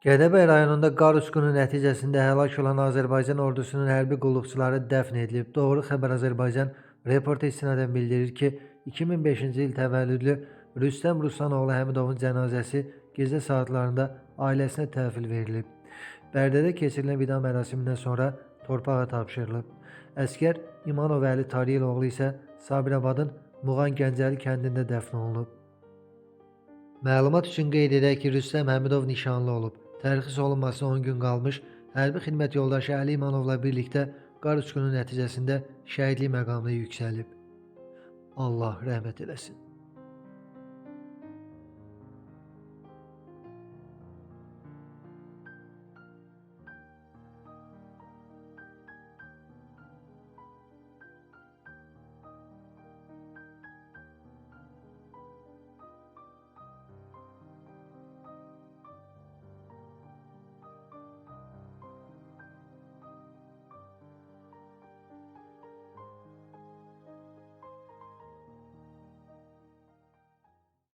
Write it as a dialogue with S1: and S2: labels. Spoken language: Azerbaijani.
S1: Gədəbəy rayonunda qar uçqunu nəticəsində həlak olan Azərbaycan ordusunun hərbi qulluqçuları dəfn edilib. Doğru xəbər Azərbaycan reporta istinadən bildirir ki, 2005-ci il təvəllüdlü Rüstəm Ruslanoğlu Həmidovun cənazəsi gecə saatlarında ailəsinə təhvil verilib. Bərdədə keçirilən vida mərasimindən sonra torpağa tapşırılıb. Əskər İmanov Əli Tariyeloğlu isə Sabirabadın Muğan Gəncəli kəndində dəfn olunub. Məlumat üçün qeyd edək ki, Rüstəm Həmidov nişanlı olub. Tərxis olunmasına 10 gün qalmış, hərbi xidmət yoldaşı Əli İmanovla birlikdə qar uçqunu nəticəsində şəhidlik məqamına yüksəlib. Allah rəhmət eləsin.